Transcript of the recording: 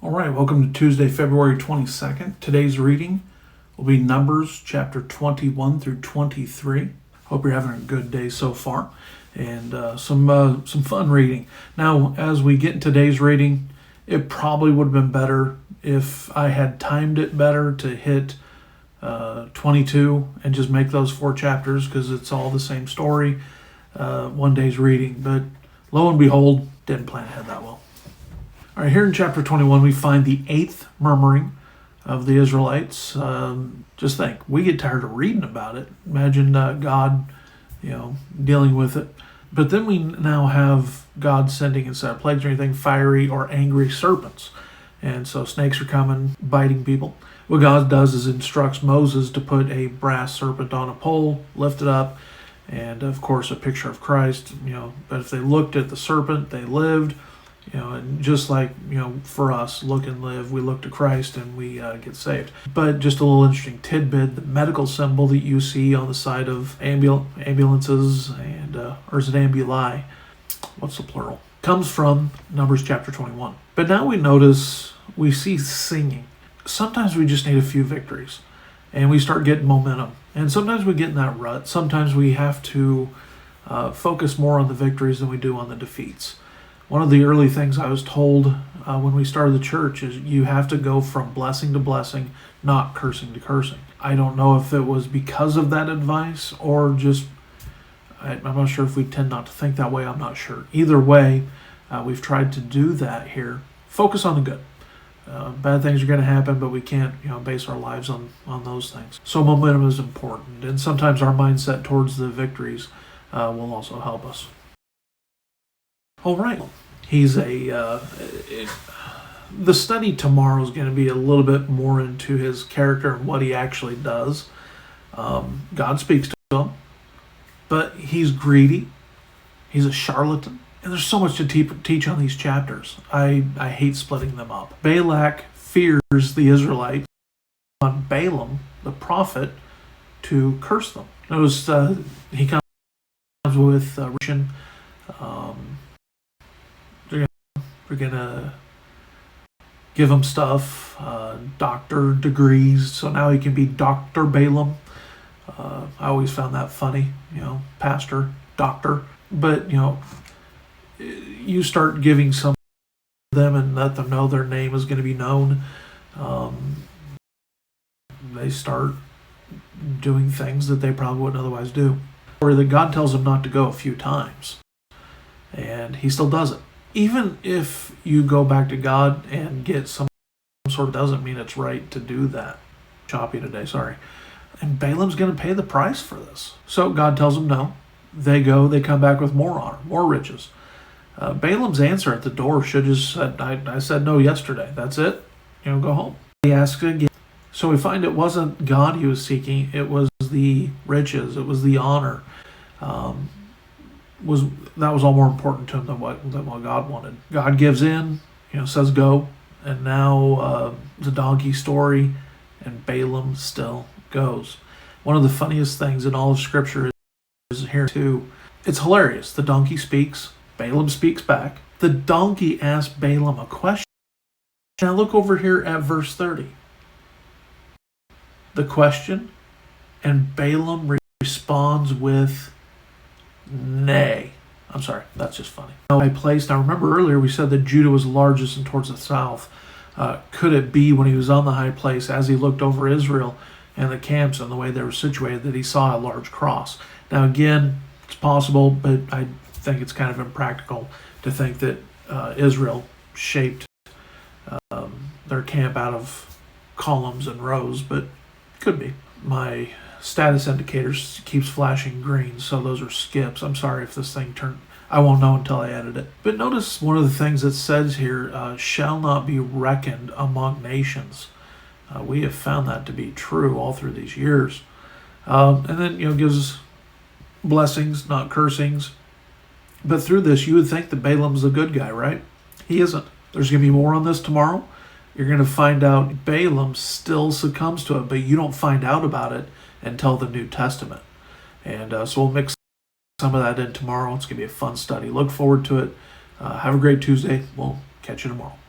All right, welcome to Tuesday, February 22nd. Today's reading will be Numbers chapter 21 through 23. Hope you're having a good day so far and some fun reading. Now, as we get in today's reading, it probably would have been better if I had timed it better to hit 22 and just make those 4 chapters because it's all the same story, one day's reading. But lo and behold, didn't plan ahead that well. All right, here in chapter 21, we find the 8th murmuring of the Israelites. Just think, we get tired of reading about it. Imagine God, dealing with it. But then we now have God sending, instead of plagues or anything, fiery or angry serpents. And so snakes are coming, biting people. What God does is instructs Moses to put a brass serpent on a pole, lift it up, and of course a picture of Christ. But if they looked at the serpent, they lived. And just like, for us, look and live, we look to Christ and we get saved. But just a little interesting tidbit, the medical symbol that you see on the side of ambulances, and or is it ambuli? What's the plural? Comes from Numbers chapter 21. But now we see singing. Sometimes we just need a few victories and we start getting momentum. And sometimes we get in that rut. Sometimes we have to focus more on the victories than we do on the defeats. One of the early things I was told when we started the church is you have to go from blessing to blessing, not cursing to cursing. I don't know if it was because of that advice or just, I'm not sure if we tend not to think that way. I'm not sure. Either way, we've tried to do that here. Focus on the good. Bad things are going to happen, but we can't base our lives on those things. So momentum is important, and sometimes our mindset towards the victories will also help us. All right. The study tomorrow is going to be a little bit more into his character and what he actually does. God speaks to him, but he's greedy. He's a charlatan. And there's so much to teach on these chapters. I hate splitting them up. Balak fears the Israelites on Balaam, the prophet, to curse them. Notice he comes with we're going to give him stuff, doctor degrees, so now he can be Dr. Balaam. I always found that funny, pastor, doctor. But, you start giving some of them and let them know their name is going to be known. They start doing things that they probably wouldn't otherwise do. Or that God tells them not to go a few times, and he still does it. Even if you go back to God and get some sort of, doesn't mean it's right to do that. Choppy today, sorry. And Balaam's going to pay the price for this. So God tells them no. They go, they come back with more honor, more riches. Balaam's answer at the door should have just said, I said no yesterday. That's it. Go home. He asks again. So we find it wasn't God he was seeking. It was the riches. It was the honor. That was all more important to him than what God wanted. God gives in, says go, and now the donkey story, and Balaam still goes. One of the funniest things in all of Scripture is here too. It's hilarious. The donkey speaks, Balaam speaks back. The donkey asks Balaam a question. Now look over here at verse 30. The question, and Balaam responds with nay. I'm sorry, that's just funny. Now remember earlier we said that Judah was largest and towards the south. Could it be when he was on the high place, as he looked over Israel and the camps and the way they were situated, that he saw a large cross? Now again, it's possible, but I think it's kind of impractical to think that Israel shaped their camp out of columns and rows, but could be. My status indicators keeps flashing green, so those are skips. I'm sorry if this thing I won't know until I edit it. But notice one of the things it says here, shall not be reckoned among nations. We have found that to be true all through these years. And then, gives blessings, not cursings. But through this, you would think that Balaam's the good guy, right? He isn't. There's going to be more on this tomorrow. You're going to find out Balaam still succumbs to it, but you don't find out about it until the New Testament. And so we'll mix some of that in tomorrow. It's going to be a fun study. Look forward to it. Have a great Tuesday. We'll catch you tomorrow.